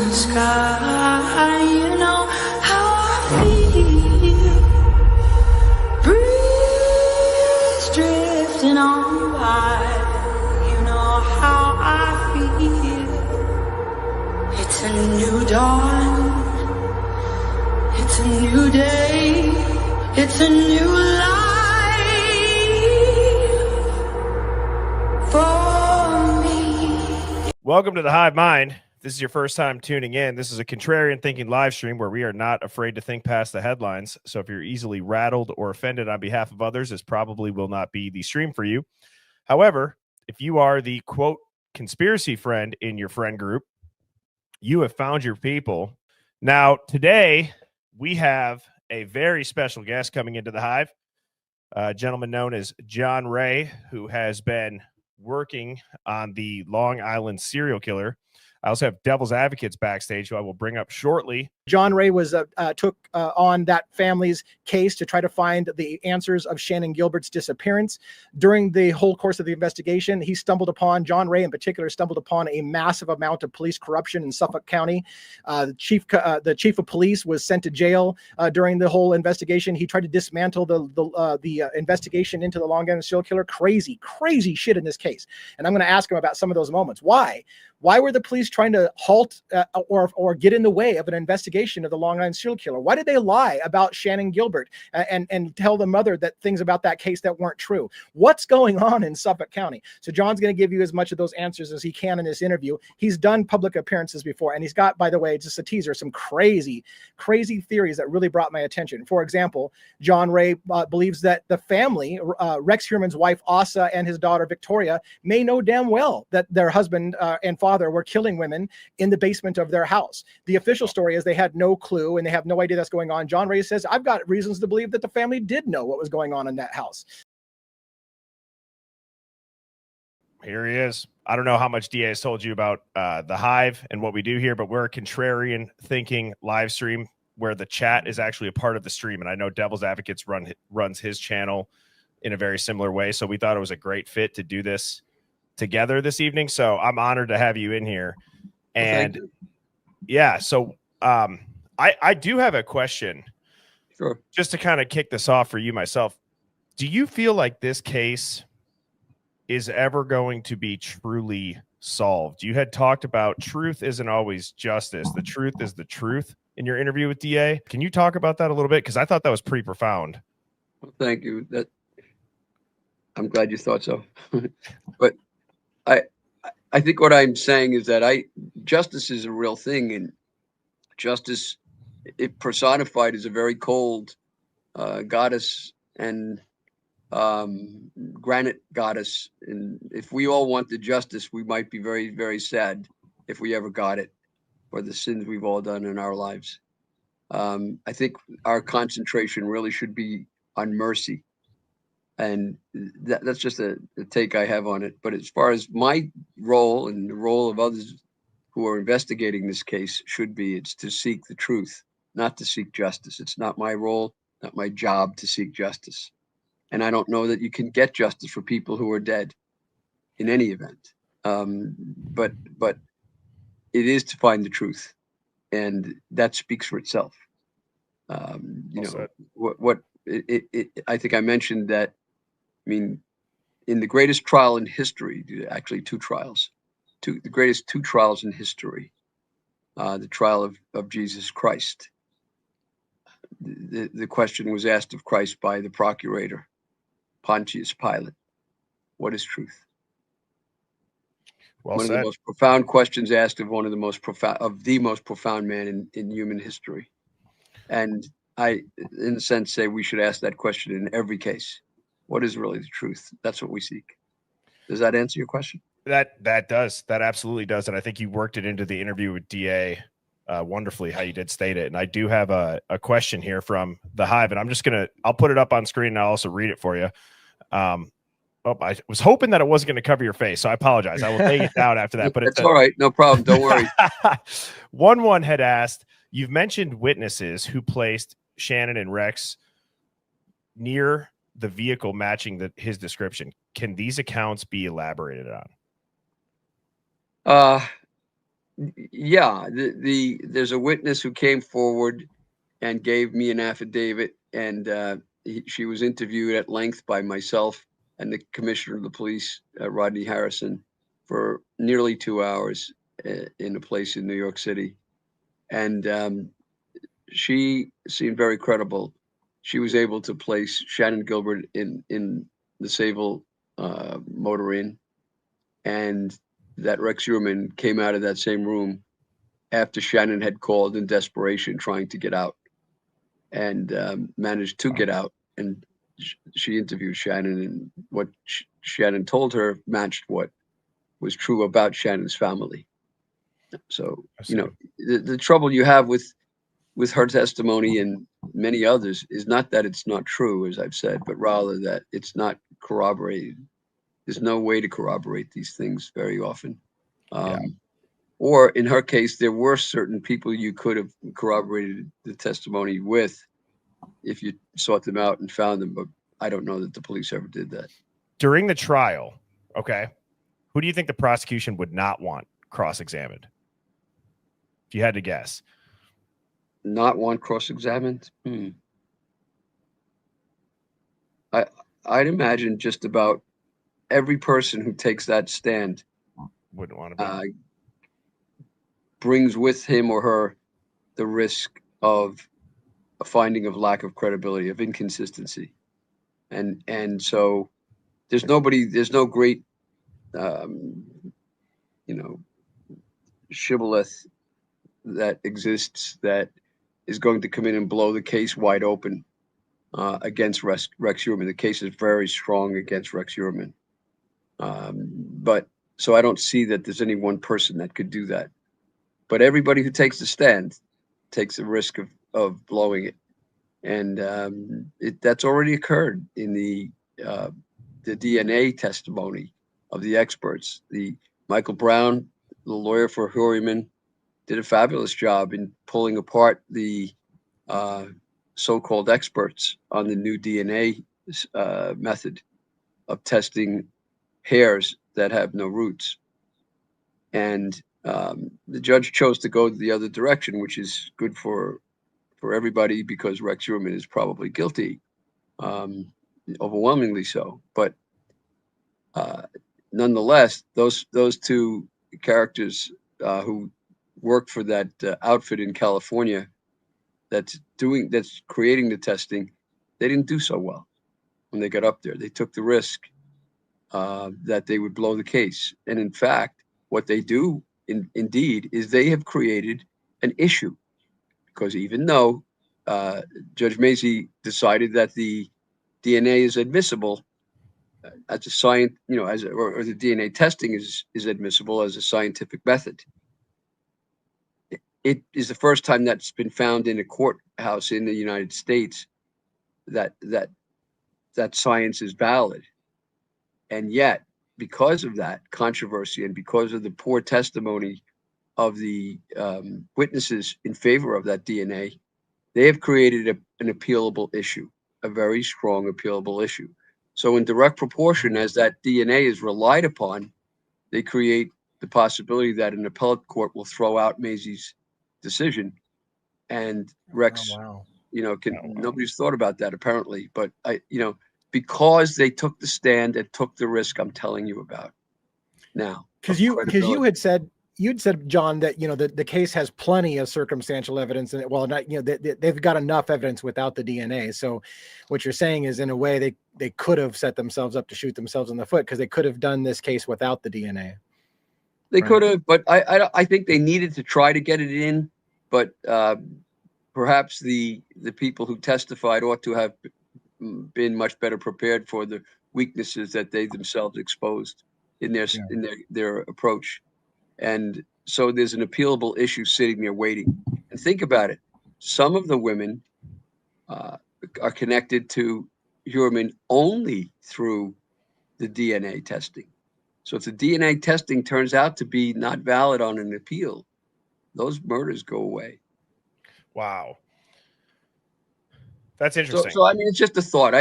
the sky, you know how I feel. Breeze drifting on by, you know how I feel. It's a new dawn, it's a new day, it's a new life for me. Welcome to the Hive Mind. If this is your first time tuning in, this is a contrarian thinking live stream where we are not afraid to think past the headlines. So if you're easily rattled or offended on behalf of others, this probably will not be the stream for you. However, if you are the quote conspiracy friend in your friend group, you have found your people. Now, today we have a very special guest coming into the Hive, a gentleman known as John Ray, who has been working on the Long Island serial killer. I also have Devil's Advocates backstage, who I will bring up shortly. John Ray was took on that family's case to try to find the answers of Shannon Gilbert's disappearance. During the whole course of the investigation, John Ray in particular stumbled upon a massive amount of police corruption in Suffolk County. The chief of police was sent to jail during the whole investigation. He tried to dismantle the investigation into the Long Island serial killer. Crazy shit in this case. And I'm going to ask him about some of those moments. Why were the police trying to halt or get in the way of an investigation of the Long Island serial killer? Why did they lie about Shannon Gilbert and tell the mother that things about that case that weren't true? What's going on in Suffolk County? So John's going to give you as much of those answers as he can in this interview. He's done public appearances before, and he's got, by the way, just a teaser, some crazy theories that really brought my attention. For example, John Ray believes that the family, Rex Heuermann's wife, Asa, and his daughter, Victoria, may know damn well that their husband and father were killing women in the basement of their house. The official story is they had no clue and they have no idea that's going on. John Ray says, I've got reasons to believe that the family did know what was going on in that house. Here he is. I don't know how much DA has told you about the Hive and what we do here, but we're a contrarian thinking live stream where the chat is actually a part of the stream. And I know Devil's Advocates runs his channel in a very similar way. So we thought it was a great fit to do this together this evening. So I'm honored to have you in here. And yeah, so I do have a question. Sure. Just to kind of kick this off for you myself. Do you feel like this case is ever going to be truly solved? You had talked about truth isn't always justice. The truth is the truth in your interview with DA. Can you talk about that a little bit? Because I thought that was pretty profound. Well, thank you. I'm glad you thought so. But I think what I'm saying is that justice is a real thing, and justice, it personified, is a very cold goddess and granite goddess. And if we all wanted justice, we might be very, very sad if we ever got it, for the sins we've all done in our lives. I think our concentration really should be on mercy. And that's just a take I have on it. But as far as my role and the role of others who are investigating this case should be, it's to seek the truth, not to seek justice. It's not my role, not my job to seek justice. And I don't know that you can get justice for people who are dead in any event. But it is to find the truth. And that speaks for itself. I think I mentioned that. I mean, in the greatest trial in history, actually the greatest two trials in history, the trial of Jesus Christ. The question was asked of Christ by the procurator, Pontius Pilate. What is truth? Well one said. Of the most profound questions asked of one of the most profound man in human history. And I, in a sense, say we should ask that question in every case. What is really the truth? That's what we seek. Does that answer your question? That does. That absolutely does. And I think you worked it into the interview with DA wonderfully, how you did state it. And I do have a question here from the Hive, and I'll put it up on screen and I'll also read it for you. I was hoping that it wasn't going to cover your face, so I apologize. I will take it down after that. But it's all right. No problem. Don't worry. One had asked, you've mentioned witnesses who placed Shannon and Rex near the vehicle matching his description. Can these accounts be elaborated on? Yeah, there's a witness who came forward and gave me an affidavit, and she was interviewed at length by myself and the commissioner of the police, Rodney Harrison, for nearly 2 hours in a place in New York City. And she seemed very credible. She was able to place Shannon Gilbert in the Sayville Motor Inn, and that Rex Heuermann came out of that same room after Shannon had called in desperation, trying to get out, and managed to get out. And she interviewed Shannon, and what Shannon told her matched what was true about Shannon's family. So, you know, the trouble you have with her testimony and many others is not that it's not true, as I've said, but rather that it's not corroborated. There's no way to corroborate these things very often. Or in her case, there were certain people you could have corroborated the testimony with if you sought them out and found them, but I don't know that the police ever did that. During the trial, okay, who do you think the prosecution would not want cross-examined? If you had to guess. Not want cross-examined? I'd imagine just about every person who takes that stand wouldn't want to be. Brings with him or her the risk of a finding of lack of credibility, of inconsistency. And so there's no great, shibboleth that exists that is going to come in and blow the case wide open against Rex Heuermann. The case is very strong against Rex Heuermann. But so I don't see that there's any one person that could do that. But everybody who takes the stand takes the risk of blowing it. And that's already occurred in the DNA testimony of the experts. The Michael Brown, the lawyer for Heuermann, did a fabulous job in pulling apart the so-called experts on the new DNA method of testing hairs that have no roots. And the judge chose to go the other direction, which is good for everybody because Rex Heuermann is probably guilty, overwhelmingly so. But nonetheless, those two characters who work for that outfit in California that's creating the testing, they didn't do so well when they got up there. They took the risk that they would blow the case. And in fact, what they do indeed is they have created an issue, because even though Judge Macy decided that the DNA is admissible as a science, or the DNA testing is admissible as a scientific method, it is the first time that's been found in a courthouse in the United States that science is valid. And yet, because of that controversy and because of the poor testimony of the witnesses in favor of that DNA, they have created an appealable issue, a very strong appealable issue. So in direct proportion as that DNA is relied upon, they create the possibility that an appellate court will throw out Macy's decision. And Rex, nobody's thought about that apparently, but because they took the stand and took the risk I'm telling you about now. Because you'd said, John, that the case has plenty of circumstantial evidence, and they've got enough evidence without the DNA. So what you're saying is, in a way, they could have set themselves up to shoot themselves in the foot, because they could have done this case without the DNA. They could have, but I think they needed to try to get it in. But perhaps the people who testified ought to have been much better prepared for the weaknesses that they themselves exposed in their approach. And so there's an appealable issue sitting there waiting. And think about it. Some of the women are connected to Heuermann only through the DNA testing. So if the DNA testing turns out to be not valid on an appeal, those murders go away. Wow. That's interesting. So I mean, it's just a thought.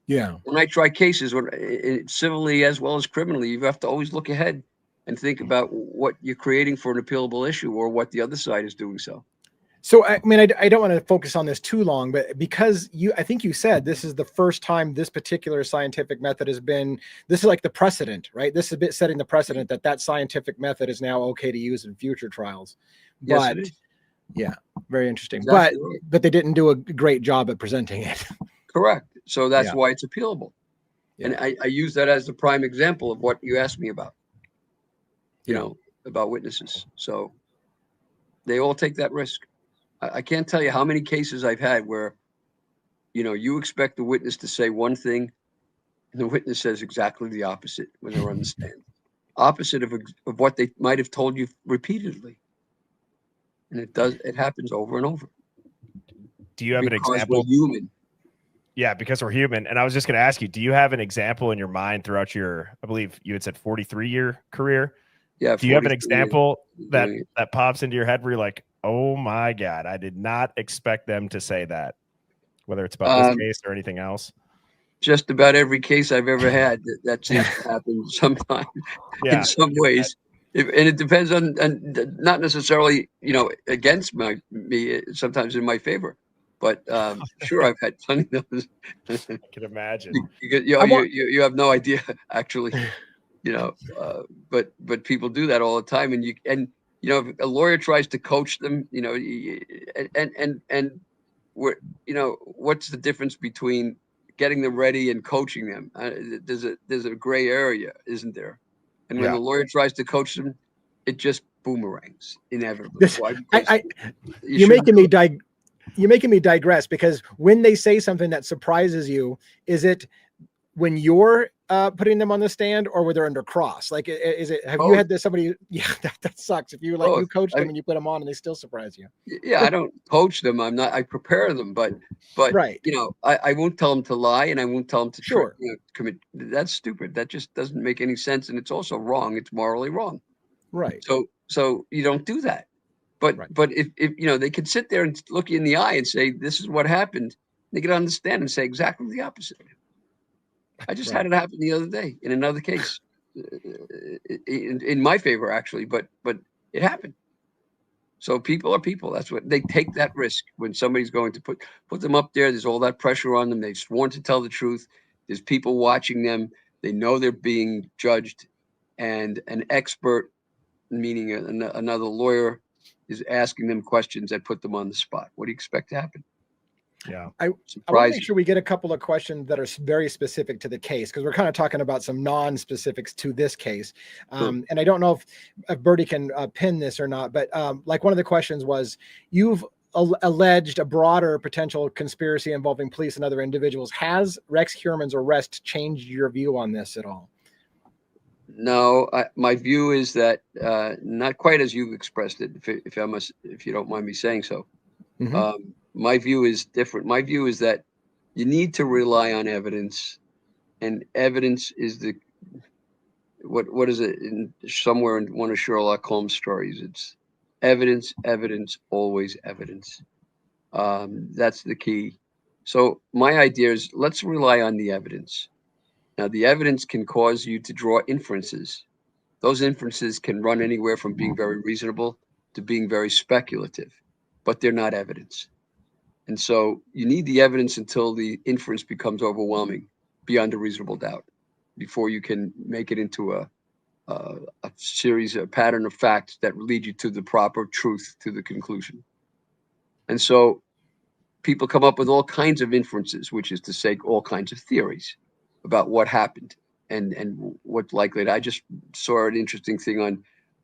Yeah. When I try cases, civilly as well as criminally, you have to always look ahead and think about what you're creating for an appealable issue, or what the other side is doing. So, I mean, I don't want to focus on this too long, but because I think you said this is the first time this particular scientific method has been, this is like the precedent, right? This is a bit setting the precedent that scientific method is now okay to use in future trials. Yes, But it is. yeah, very interesting. Exactly right. But they didn't do a great job at presenting it. Correct. So that's Yeah. why it's appealable. Yeah. And I use that as the prime example of what you asked me about, you know, about witnesses. So they all take that risk. I can't tell you how many cases I've had where, you know, you expect the witness to say one thing, and the witness says exactly the opposite when they're on the stand. Opposite of what they might have told you repeatedly. And it happens over and over. Do you have an Because example? we're human. Yeah, because we're human. And I was just going to ask you, do you have an example in your mind throughout your, I believe you had said 43-year career? Yeah. Do you have an example that doing pops into your head where you're like, oh my God, I did not expect them to say that, whether it's about this case or anything else? Just about every case I've ever had, that seems to happen sometime in some ways. And it depends on not necessarily, you know, against me, sometimes in my favor. But sure, I've had plenty of those. I can imagine. You have no idea, actually. You know, but people do that all the time, and you know, if a lawyer tries to coach them, you know, and we're, you know, what's the difference between getting them ready and coaching them? There's a gray area, isn't there? And when the lawyer tries to coach them, it just boomerangs inevitably. Why? You're making me digress, because when they say something that surprises you, is it when you're putting them on the stand, or where they're under cross? Like, is it, have you had this somebody? Yeah, that sucks. If you like, you coach them and you put them on and they still surprise you. Yeah, I don't coach them. I prepare them, but right. You know, I won't tell them to lie, and I won't tell them to commit. That's stupid. That just doesn't make any sense, and it's also wrong. It's morally wrong. Right. So you don't do that. But if you know, they could sit there and look you in the eye and say, this is what happened, they could understand and say exactly the opposite. I just had it happen the other day in another case, in my favor, actually, but it happened. So people are people. That's what they take, that risk when somebody's going to put them up there. There's all that pressure on them. They've sworn to tell the truth. There's people watching them. They know they're being judged, and an expert, meaning another lawyer, is asking them questions that put them on the spot. What do you expect to happen? Yeah, I want to make sure we get a couple of questions that are very specific to the case, because we're kind of talking about some non-specifics to this case. And I don't know if Bertie can pin this or not, but like one of the questions was, you've alleged a broader potential conspiracy involving police and other individuals. Has Rex Heuermann's arrest changed your view on this at all? No, my view is that not quite as you've expressed it, if you don't mind me saying so. Mm-hmm. My view is different. My view is that you need to rely on evidence, and evidence is what is it? Somewhere in one of Sherlock Holmes' stories, it's evidence, always evidence. That's the key. So my idea is, let's rely on the evidence. Now, the evidence can cause you to draw inferences. Those inferences can run anywhere from being very reasonable to being very speculative, but they're not evidence. And so you need the evidence until the inference becomes overwhelming, beyond a reasonable doubt, before you can make it into a series, a pattern of facts that lead you to the proper truth, to the conclusion. And so people come up with all kinds of inferences, which is to say all kinds of theories about what happened and what's likely. I just saw an interesting thing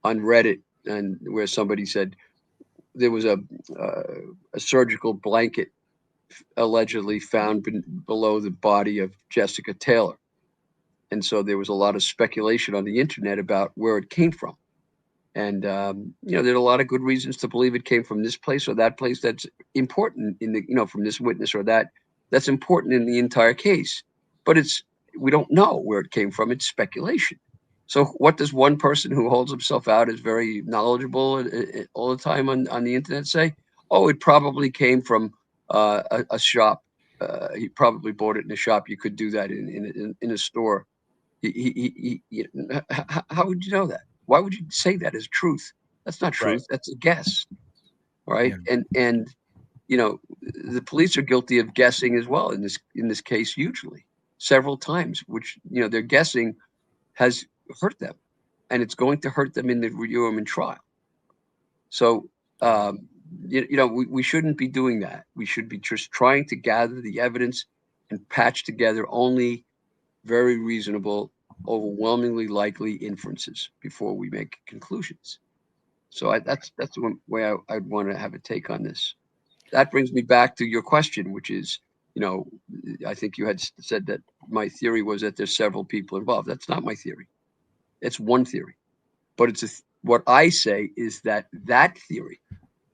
on Reddit, and where somebody said there was a surgical blanket allegedly found below the body of Jessica Taylor. And so there was a lot of speculation on the internet about where it came from. And, you know, there are a lot of good reasons to believe it came from this place or that place that's important in the, you know, from this witness or that's important in the entire case. But we don't know where it came from. It's speculation. So what does one person who holds himself out as very knowledgeable all the time on the internet say? Oh, it probably came from a shop. He probably bought it in a shop. You could do that in a store. How would you know that? Why would you say that as truth? That's not truth. That's a guess, right? And you know, the police are guilty of guessing as well in this case, usually several times, which, you know, their guessing has hurt them, and it's going to hurt them in the Heuermann trial. So, you know, we shouldn't be doing that. We should be just trying to gather the evidence and patch together only very reasonable, overwhelmingly likely inferences before we make conclusions. So that's the one way I'd want to have a take on this. That brings me back to your question, which is, you know, I think you had said that my theory was that there's several people involved. That's not my theory. It's one theory. But what I say is that theory,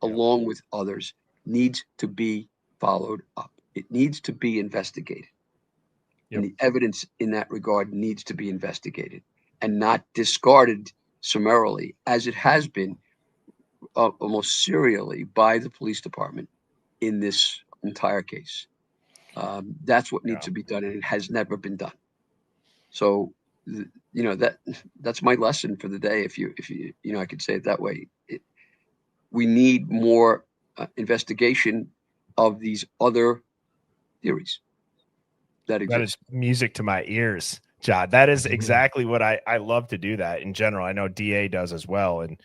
along with others, needs to be followed up. It needs to be investigated. And the evidence in that regard needs to be investigated and not discarded summarily, as it has been almost serially by the police department in this entire case. That's what needs to be done, and it has never been done. So, you know, that's my lesson for the day. If you know, I could say it that way. We need more investigation of these other theories that exist. That is music to my ears, John. That is exactly what I love to do that in general. I know DA does as well. And,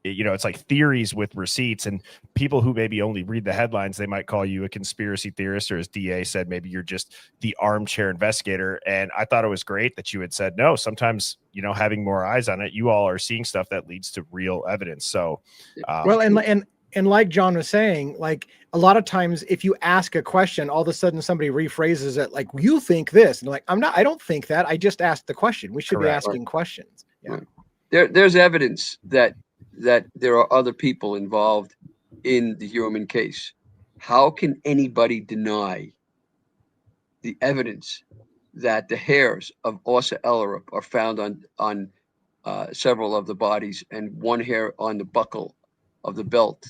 you know, it's like theories with receipts, and people who maybe only read the headlines, they might call you a conspiracy theorist, or as DA said, maybe you're just the armchair investigator. And I thought it was great that you had said, no, sometimes, you know, having more eyes on it, you all are seeing stuff that leads to real evidence. So, well, and like John was saying, like a lot of times if you ask a question, all of a sudden somebody rephrases it like, you think this, and like, I don't think that. I just asked the question. We should be asking questions. Yeah. There's evidence that there are other people involved in the Heuermann case. How can anybody deny the evidence that the hairs of Åsa Ellerup are found on several of the bodies, and one hair on the buckle of the belt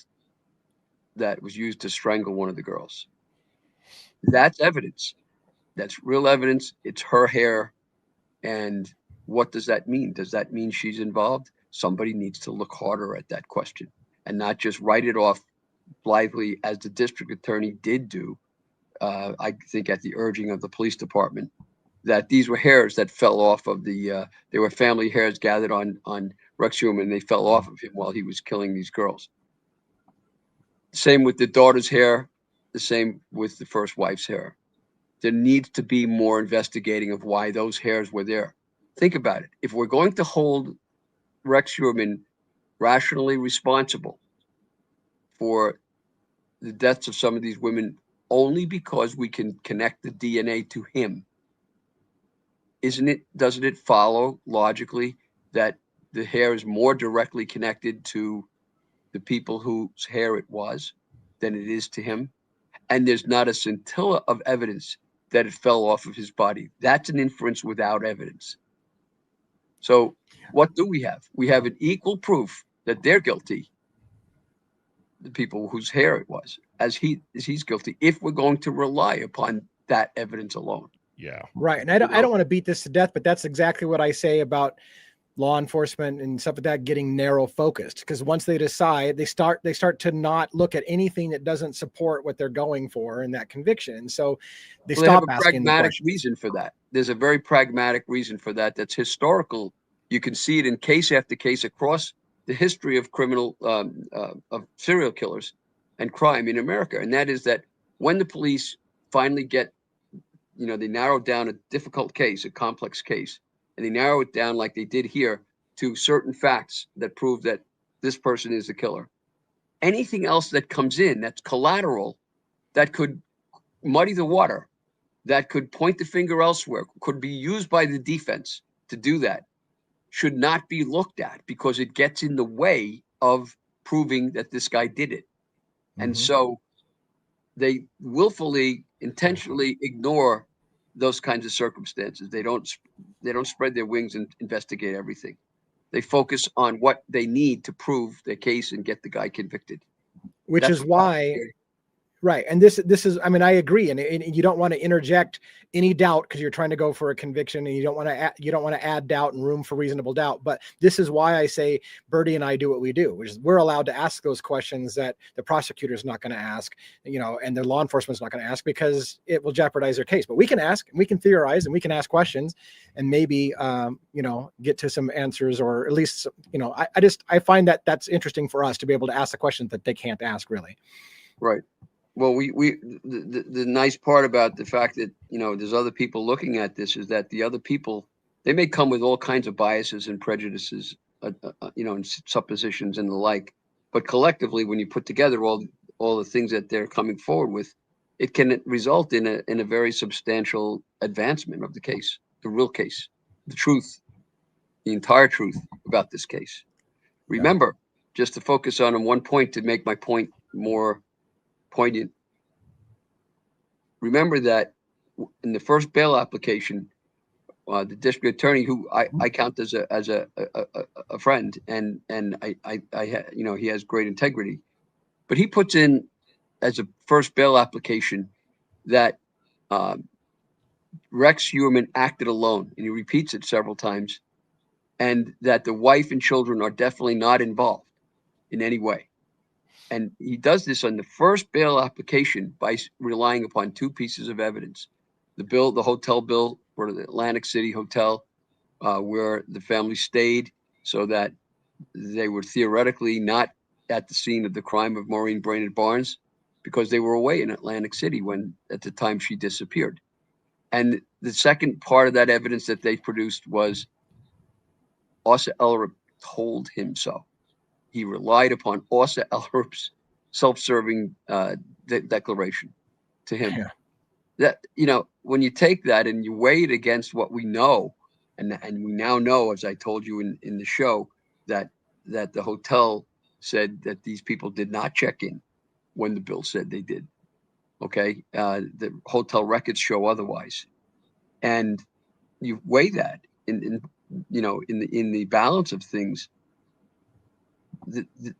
that was used to strangle one of the girls? That's evidence. That's real evidence. It's her hair. And what does that mean? Does that mean she's involved? Somebody needs to look harder at that question and not just write it off blithely, as the district attorney did do, I think at the urging of the police department, that these were hairs that fell off of they were family hairs gathered on Rex Heuermann. They fell off of him while he was killing these girls. Same with the daughter's hair, the same with the first wife's hair. There needs to be more investigating of why those hairs were there. Think about it. If we're going to hold Rex Heuermann rationally responsible for the deaths of some of these women only because we can connect the DNA to him, doesn't it follow logically that the hair is more directly connected to the people whose hair it was than it is to him? And there's not a scintilla of evidence that it fell off of his body. That's an inference without evidence. So what do we have? We have an equal proof that they're guilty, the people whose hair it was, as he's guilty, if we're going to rely upon that evidence alone. Yeah. Right. And I don't want to beat this to death, but that's exactly what I say about law enforcement and stuff like that getting narrow focused, because once they decide, they start to not look at anything that doesn't support what they're going for in that conviction. So they stop asking the pragmatic reason for that. There's a very pragmatic reason for that. That's historical. You can see it in case after case across the history of criminal of serial killers and crime in America. And that is that when the police finally get, you know, they narrow down a difficult case, a complex case, and they narrow it down like they did here to certain facts that prove that this person is the killer. Anything else that comes in that's collateral, that could muddy the water, that could point the finger elsewhere, could be used by the defense to do that, should not be looked at because it gets in the way of proving that this guy did it. And so they willfully, intentionally ignore those kinds of circumstances. They don't spread their wings and investigate everything. They focus on what they need to prove their case and get the guy convicted. Which is why Right. And this is, I mean, I agree. And you don't want to interject any doubt because you're trying to go for a conviction, and you don't want to add doubt and room for reasonable doubt. But this is why I say Bertie and I do what we do, which is we're allowed to ask those questions that the prosecutor's not going to ask, and the law enforcement's not going to ask, because it will jeopardize their case. But we can ask, and we can theorize, and we can ask questions, and maybe, get to some answers, or at least, I find that that's interesting for us to be able to ask the questions that they can't ask, really. Right. Well, the nice part about the fact that, there's other people looking at this is that the other people, they may come with all kinds of biases and prejudices, and suppositions and the like. But collectively, when you put together all the things that they're coming forward with, it can result in a very substantial advancement of the case, the real case, the truth, the entire truth about this case. Remember, just to focus on one point to make my point more poignant. Remember that in the first bail application, the district attorney, who I count as a friend, and he has great integrity, but he puts in as a first bail application that Rex Heuermann acted alone, and he repeats it several times, and that the wife and children are definitely not involved in any way. And he does this on the first bail application by relying upon two pieces of evidence: the hotel bill for the Atlantic City Hotel, where the family stayed, so that they were theoretically not at the scene of the crime of Maureen Brainerd Barnes, because they were away in Atlantic City at the time she disappeared. And the second part of that evidence that they produced was Asa Ellerup told him so. He relied upon Asa Ellerup's self-serving declaration to him. Yeah. That, when you take that and you weigh it against what we know, and we now know, as I told you in the show, that the hotel said that these people did not check in when the bill said they did. Okay, the hotel records show otherwise, and you weigh that in the balance of things.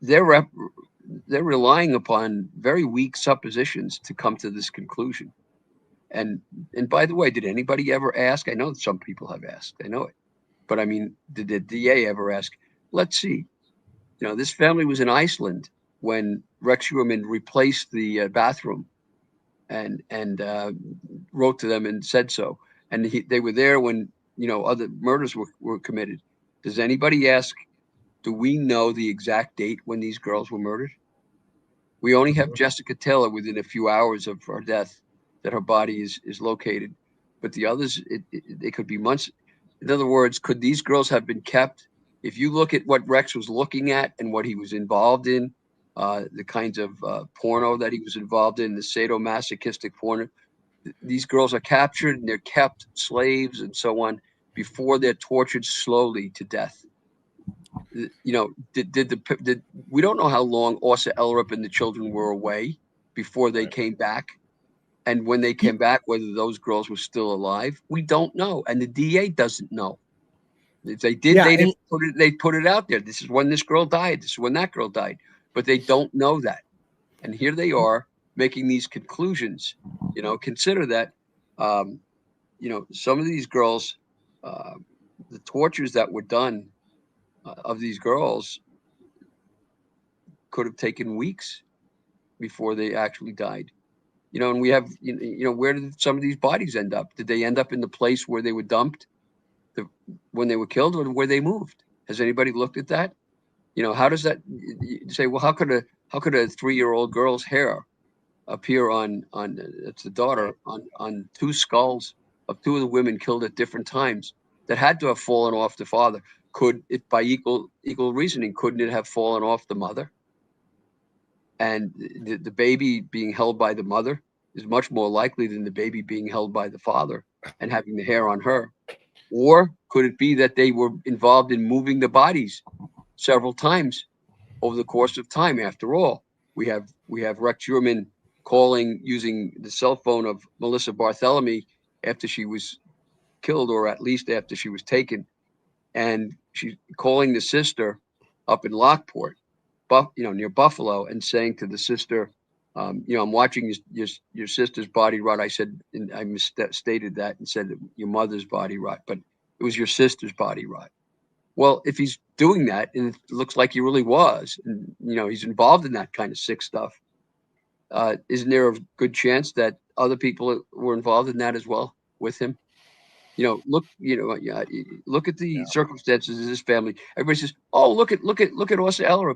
They're relying upon very weak suppositions to come to this conclusion. And by the way, did anybody ever ask? I know some people have asked. I know it, but I mean, did the DA ever ask? Let's see. This family was in Iceland when Rex Heuermann replaced the bathroom, and wrote to them and said so. And they were there when other murders were committed. Does anybody ask? Do we know the exact date when these girls were murdered? We only have Jessica Taylor within a few hours of her death that her body is located. But the others, they could be months. In other words, could these girls have been kept? If you look at what Rex was looking at and what he was involved in, the kinds of porno that he was involved in, the sadomasochistic porno, these girls are captured and they're kept slaves and so on before they're tortured slowly to death. We don't know how long Asa Ellerup and the children were away before they came back, and when they came back, whether those girls were still alive, we don't know, and the DA doesn't know. If they did, they put it out there. This is when this girl died. This is when that girl died, but they don't know that, and here they are making these conclusions. Consider that, some of these girls, the tortures that were done of these girls could have taken weeks before they actually died. And we have, where did some of these bodies end up? Did they end up in the place where they were dumped when they were killed, or where they moved? Has anybody looked at that? How does that, you say, well, how could a 3-year-old girl's hair appear on it's the daughter on two skulls of two of the women killed at different times that had to have fallen off the father? Could it, by equal reasoning, couldn't it have fallen off the mother? And the baby being held by the mother is much more likely than the baby being held by the father and having the hair on her. Or could it be that they were involved in moving the bodies several times over the course of time? After all, we have Rex Heuermann calling using the cell phone of Melissa Barthelemy after she was killed, or at least after she was taken. And she's calling the sister up in Lockport, near Buffalo, and saying to the sister, I'm watching your sister's body rot. I said, and I misstated that and said your mother's body rot, but it was your sister's body rot. Well, if he's doing that, and it looks like he really was, and he's involved in that kind of sick stuff, isn't there a good chance that other people were involved in that as well with him? Look at the circumstances of this family. Everybody says, "Oh, look at Orsa Eller.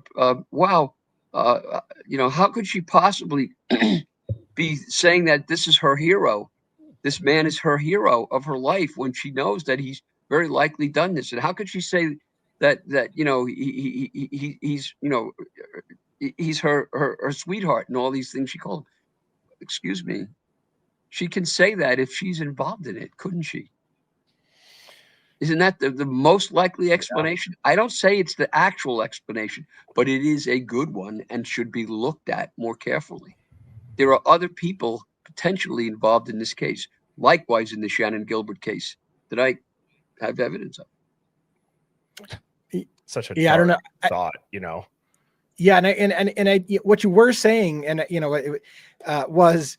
Wow, how could she possibly be saying that this is her hero? This man is her hero of her life when she knows that he's very likely done this. And how could she say that he's her sweetheart and all these things she called him? Excuse me. She can say that if she's involved in it, couldn't she? Isn't that the most likely explanation? I don't say it's the actual explanation, but it is a good one and should be looked at more carefully. There are other people potentially involved in this case, likewise in the Shannon Gilbert case, that I have evidence of. Such a I don't know. Thought, Yeah, and what you were saying, and was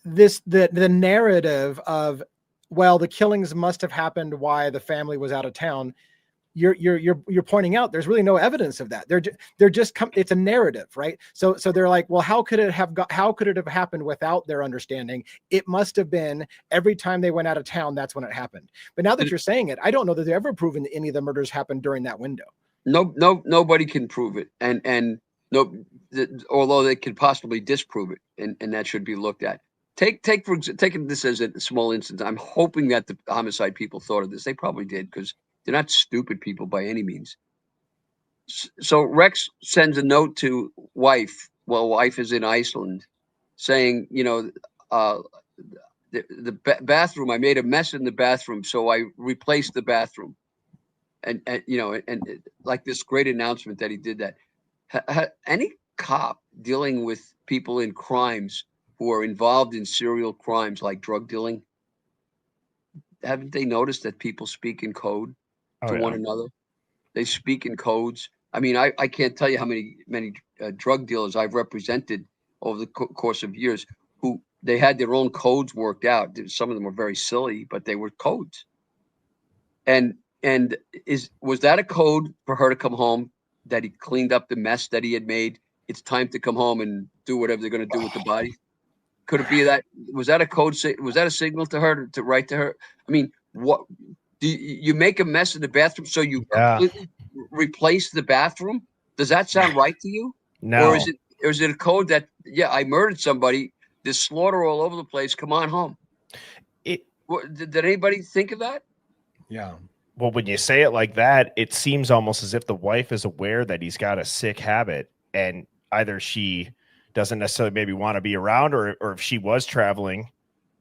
this the narrative of, well, the killings must have happened while the family was out of town. You're pointing out there's really no evidence of that. They're just it's a narrative, right? So they're like, well, how could it have happened without their understanding? It must have been every time they went out of town, that's when it happened. But now that you're saying it, I don't know that they've ever proven that any of the murders happened during that window. No, nobody can prove it, and although they could possibly disprove it, and that should be looked at. Taking this as a small instance, I'm hoping that the homicide people thought of this. They probably did, because they're not stupid people by any means. So Rex sends a note to wife. Well, wife is in Iceland, saying, the bathroom. I made a mess in the bathroom, so I replaced the bathroom. And like this great announcement that he did that. Any cop dealing with people in crimes who are involved in serial crimes like drug dealing, haven't they noticed that people speak in code to one another? They speak in codes. I mean, I can't tell you how many drug dealers I've represented over the course of years who they had their own codes worked out. Some of them were very silly, but they were codes. And was that a code for her to come home, that he cleaned up the mess that he had made? It's time to come home and do whatever they're going to do with the body. Could it be that? Was that a code? Was that a signal to her to write to her? I mean, what do you make a mess in the bathroom, so you completely replace the bathroom? Does that sound right to you? No. Or is it a code that, I murdered somebody, there's slaughter all over the place, come on home? Did anybody think of that? Yeah. Well, when you say it like that, it seems almost as if the wife is aware that he's got a sick habit, and either she doesn't necessarily maybe want to be around, or if she was traveling,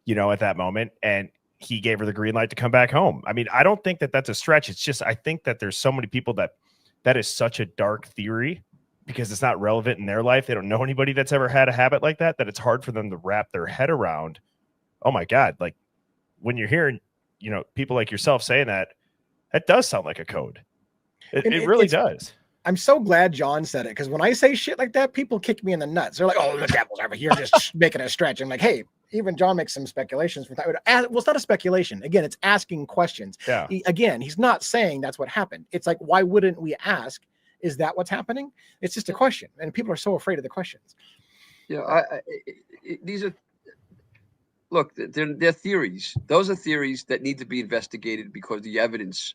at that moment, and he gave her the green light to come back home. I mean, I don't think that that's a stretch. It's just, I think that there's so many people that is such a dark theory, because it's not relevant in their life. They don't know anybody that's ever had a habit like that it's hard for them to wrap their head around. Oh my God. Like, when you're hearing, people like yourself saying that does sound like a code. It really does. I'm so glad John said it, because when I say shit like that, people kick me in the nuts. They're like, "Oh, the devil's over here, just making a stretch." I'm like, "Hey, even John makes some speculations from that." Well, it's not a speculation. Again, it's asking questions. Yeah. He's not saying that's what happened. It's like, why wouldn't we ask? Is that what's happening? It's just a question, and people are so afraid of the questions. Yeah, these are. Look, they're theories. Those are theories that need to be investigated because the evidence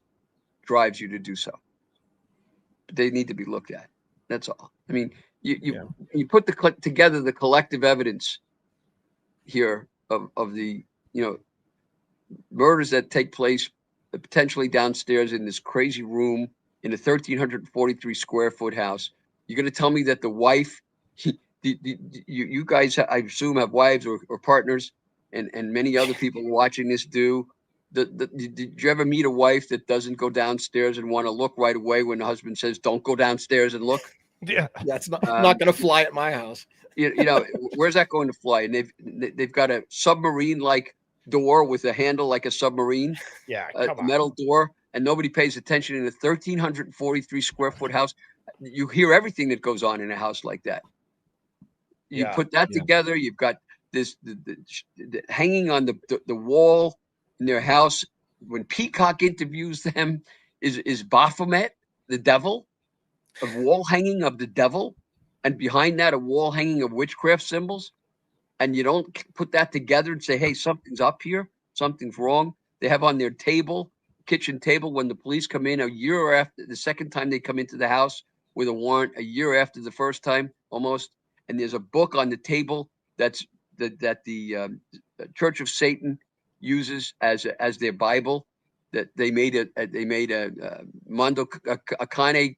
drives you to do so. They need to be looked at. That's all. I mean, you put together the collective evidence here of the murders that take place potentially downstairs in this crazy room in a 1,343 square foot house. You're going to tell me that the wife, you guys, I assume, have wives or partners, and many other people watching this do. Did you ever meet a wife that doesn't go downstairs and want to look right away when the husband says, "Don't go downstairs and look"? Yeah, that's not going to fly at my house. Where's that going to fly? And they've got a submarine-like door with a handle like a submarine. Yeah, a metal door, and nobody pays attention in a 1,343 square foot house. You hear everything that goes on in a house like that. You Yeah, put that yeah. together, you've got this the hanging on the wall in their house. When Peacock interviews them, is Baphomet the devil? A wall hanging of the devil, and behind that a wall hanging of witchcraft symbols, and you don't put that together and say, hey, something's up here, something's wrong. They have on their table, kitchen table, when the police come in a year after the second time they come into the house with a warrant, a year after the first time almost, and there's a book on the table that the Church of Satan uses as their Bible, that they made a Kane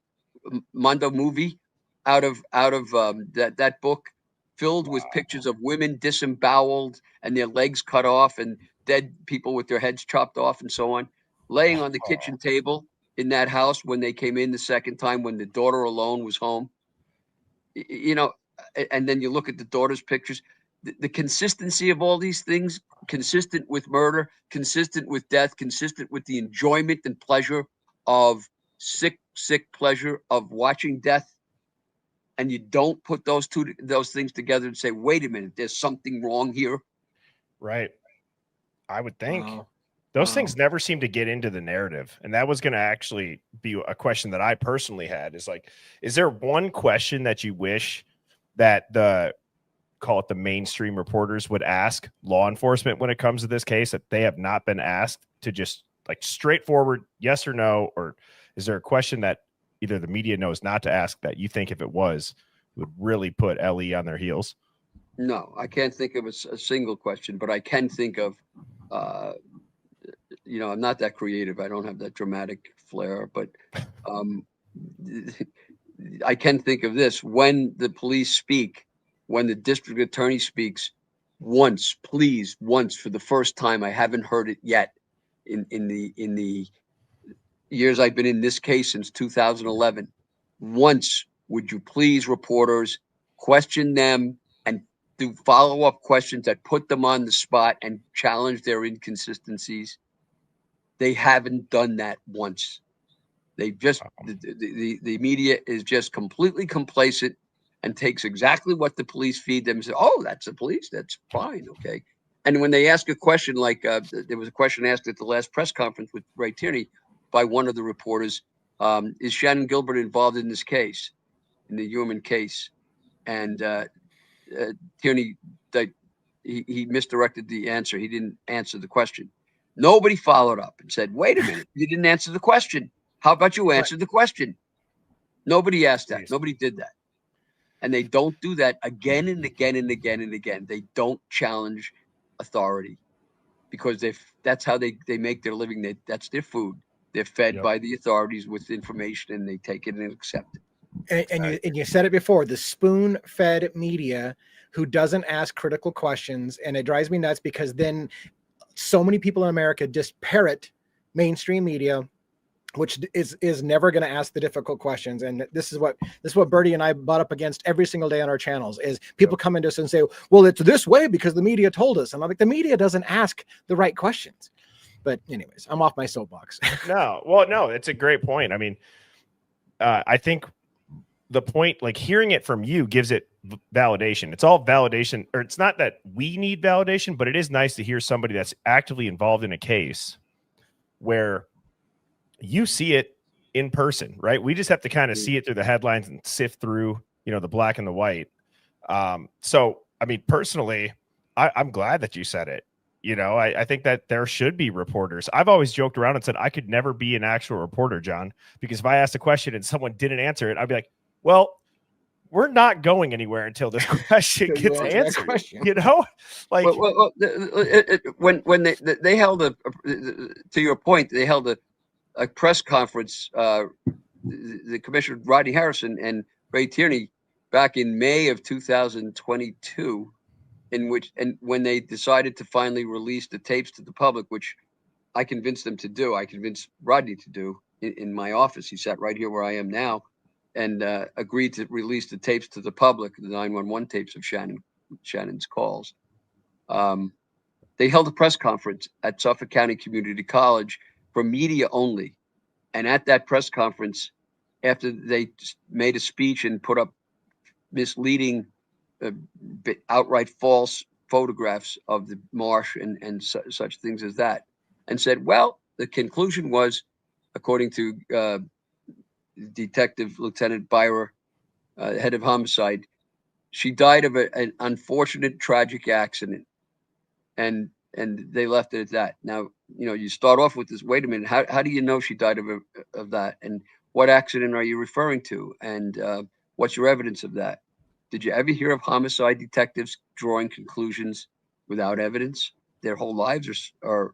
Mondo movie out of that book, filled with pictures of women disemboweled and their legs cut off, and dead people with their heads chopped off and so on, laying on the kitchen table in that house when they came in the second time, when the daughter alone was home. You know, and then you look at the daughter's pictures, the consistency of all these things, consistent with murder, consistent with death, consistent with the enjoyment and pleasure of sick pleasure of watching death. And you don't put those things together and say, wait a minute, there's something wrong here. Right. I would think. Wow. Those things never seem to get into the narrative. And that was going to actually be a question that I personally had, is like, is there one question that you wish that call it the mainstream reporters would ask law enforcement when it comes to this case that they have not been asked, to just like straightforward yes or no? Or is there a question that either the media knows not to ask that you think if it was, would really put LE on their heels? No, I can't think of a single question, but I can think of, I'm not that creative. I don't have that dramatic flair, but I can think of this. When the police speak, when the district attorney speaks, once, please, once, for the first time, I haven't heard it yet in the years I've been in this case since 2011. Once, would you please, reporters, question them and do follow-up questions that put them on the spot and challenge their inconsistencies? They haven't done that once. They just, the media is just completely complacent and takes exactly what the police feed them and say, oh, that's the police, that's fine, okay. And when they ask a question, like there was a question asked at the last press conference with Ray Tierney by one of the reporters, is Shannon Gilbert involved in this case, in the Heuermann case? And Tierney, he misdirected the answer. He didn't answer the question. Nobody followed up and said, wait a minute, you didn't answer the question. How about you answer the question? Nobody asked that. Nobody did that. And they don't do that again and again and again and again. They don't challenge authority, because that's how they make their living. That's their food. They're fed by the authorities with information, and they take it and accept it. And you said it before, the spoon-fed media who doesn't ask critical questions. And it drives me nuts, because then so many people in America just parrot mainstream media, which is never going to ask the difficult questions. And this is what Bertie and I butt up against every single day on our channels, is people come into us and say, well, it's this way because the media told us. And I'm like, the media doesn't ask the right questions. But anyways, I'm off my soapbox. No, it's a great point. I mean, I think the point, like hearing it from you, gives it validation. It's all validation, or it's not that we need validation, but it is nice to hear somebody that's actively involved in a case where you see it in person, right? We just have to kind of see it through the headlines and sift through, the black and the white. So, I mean, personally, I'm glad that you said it. I think that there should be reporters. I've always joked around and said I could never be an actual reporter, John, because if I asked a question and someone didn't answer it, I'd be like, well, we're not going anywhere until this question gets answered. Like when they held to your point, they held a press conference, the Commissioner Rodney Harrison and Ray Tierney, back in May of 2022, when they decided to finally release the tapes to the public, which I convinced them to do. I convinced Rodney to do in my office. He sat right here where I am now, and agreed to release the tapes to the public, the 911 tapes of Shannon's calls. They held a press conference at Suffolk County Community College for media only. And at that press conference, after they made a speech and put up misleading outright false photographs of the marsh and such things as that, and said, well, the conclusion was, according to Detective Lieutenant Byrer, head of homicide, she died of an unfortunate, tragic accident, and they left it at that. Now, you start off with this. Wait a minute, how do you know she died of that? And what accident are you referring to? And what's your evidence of that? Did you ever hear of homicide detectives drawing conclusions without evidence? Their whole lives are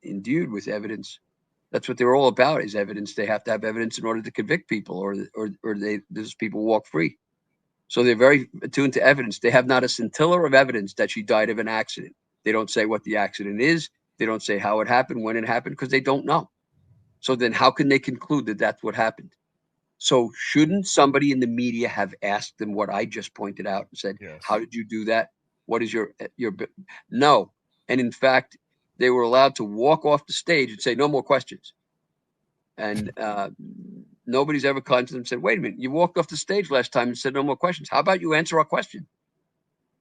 endued with evidence. That's what they're all about, is evidence. They have to have evidence in order to convict people, or those people walk free. So they're very attuned to evidence. They have not a scintilla of evidence that she died of an accident. They don't say what the accident is. They don't say how it happened, when it happened, because they don't know. So then how can they conclude that that's what happened? So shouldn't somebody in the media have asked them what I just pointed out and said, Yes. how did you do that? What is your no? And in fact, they were allowed to walk off the stage and say, no more questions. And nobody's ever come to them and said, wait a minute, you walked off the stage last time and said no more questions. How about you answer our question?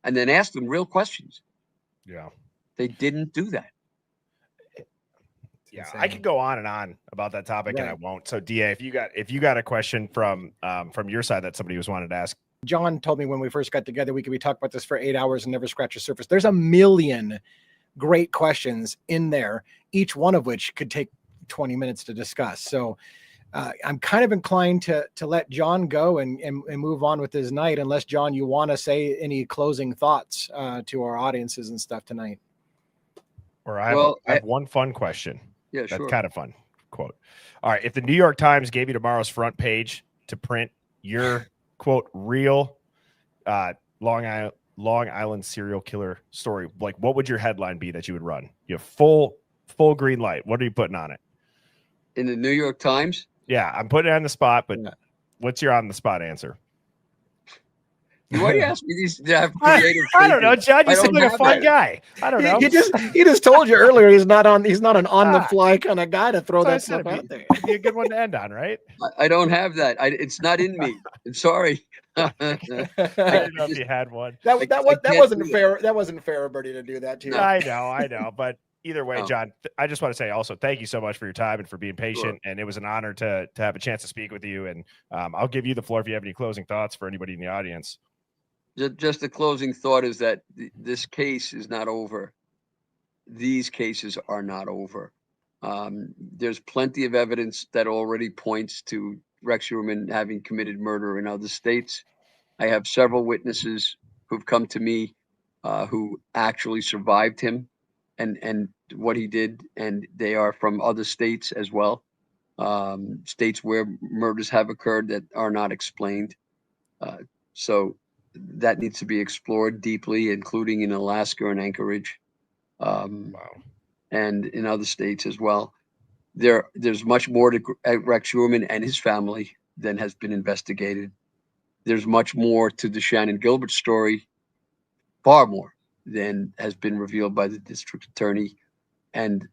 And then ask them real questions. Yeah. They didn't do that. Yeah, I could go on and on about that topic, Right. and I won't. So, DA, if you got a question from your side that somebody was wanted to ask. John told me when we first got together, we could be talking about this for 8 hours and never scratch the surface. There's a million great questions in there, each one of which could take 20 minutes to discuss. So I'm kind of inclined to let John go and move on with his night, unless, John, you want to say any closing thoughts to our audiences and stuff tonight. Or I have one fun question. Yeah, sure. That's kind of fun. Quote. All right. If the New York Times gave you tomorrow's front page to print your, quote, real Long Island serial killer story, like, what would your headline be that you would run? You have full green light. What are you putting on it? In the New York Times? Yeah, I'm putting it on the spot, but what's your on the spot answer? Why do you ask me these? Creative I don't know, John. You seem like a fun guy. I don't know. He just told you earlier he's not an on the fly kind of guy to throw that stuff out there. It'd be a good one to end on, right? I don't have that. It's not in me. I'm sorry. I didn't know if you had one. That wasn't fair. That wasn't fair, Bertie, to do that to you. No. I know. But either way, John, I just want to say also thank you so much for your time and for being patient. Sure. And it was an honor to have a chance to speak with you. And I'll give you the floor if you have any closing thoughts for anybody in the audience. Just the closing thought is that this case is not over. These cases are not over. There's plenty of evidence that already points to Rex Heuermann having committed murder in other states. I have several witnesses who've come to me who actually survived him and what he did, and they are from other states as well, states where murders have occurred that are not explained. So that needs to be explored deeply, including in Alaska and Anchorage, and in other states as well. There's much more to Rex Heuermann and his family than has been investigated. There's much more to the Shannon Gilbert story, far more than has been revealed by the district attorney. And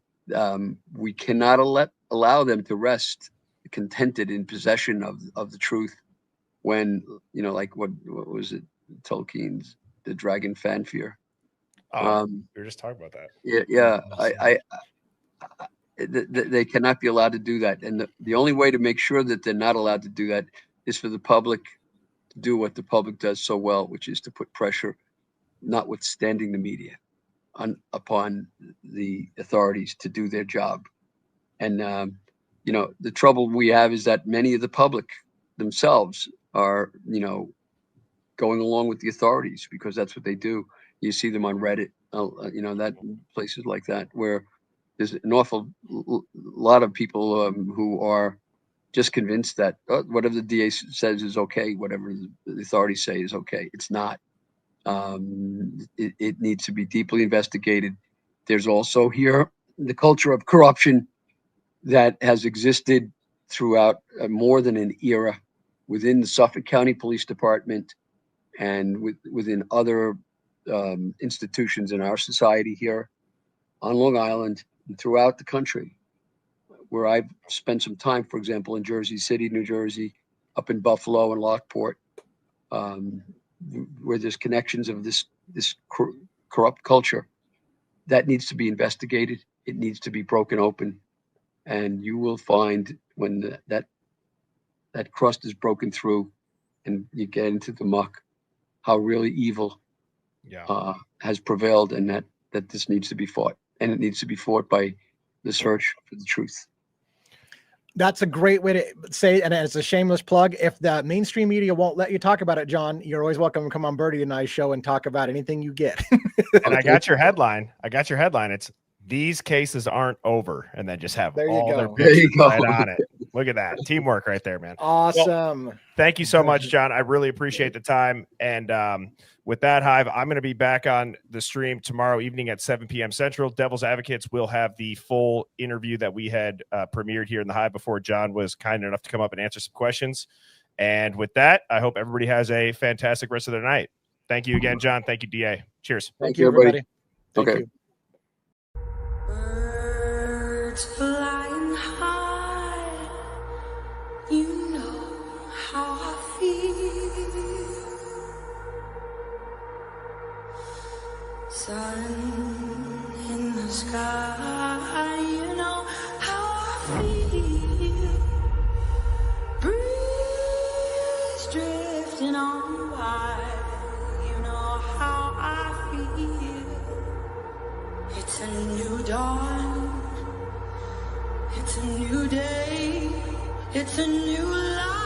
we cannot allow them to rest contented in possession of the truth when, like what was it, Tolkien's The Dragon Fanfare. We were just talking about that. Yeah. They cannot be allowed to do that. And the only way to make sure that they're not allowed to do that is for the public to do what the public does so well, which is to put pressure, notwithstanding the media, upon the authorities to do their job. And, the trouble we have is that many of the public themselves are, going along with the authorities because that's what they do. You see them on Reddit, that places like that, where there's an awful lot of people who are just convinced that whatever the DA says is okay, whatever the authorities say is okay. It's not. It needs to be deeply investigated. There's also here the culture of corruption that has existed throughout more than an era within the Suffolk County Police Department and within other institutions in our society here on Long Island and throughout the country, where I've spent some time, for example, in Jersey City, New Jersey, up in Buffalo and Lockport. where there's connections of this corrupt culture, that needs to be investigated. It needs to be broken open, and you will find when that crust is broken through, and you get into the muck, how really evil has prevailed, and that this needs to be fought, and it needs to be fought by the search for the truth. That's a great way to say, and it's a shameless plug. If the mainstream media won't let you talk about it, John, you're always welcome to come on Birdie and I's show and talk about anything you get. And I got your headline. It's "These cases aren't over," and then just have all their pictures right on it. Look at that teamwork right there, man. Awesome. Well, thank you so much, John. I really appreciate the time. And with that, Hive, I'm going to be back on the stream tomorrow evening at 7 p.m. Central. Devil's Advocates will have the full interview that we had premiered here in the Hive before John was kind enough to come up and answer some questions. And with that, I hope everybody has a fantastic rest of their night. Thank you again, John. Thank you, DA. Cheers. Thank you, everybody. Thank you. Birds flying high, you know how I feel. Sun in the sky, you know how I feel. Breeze drifting on by, you know how I feel. It's a new dawn, it's a new day, it's a new life.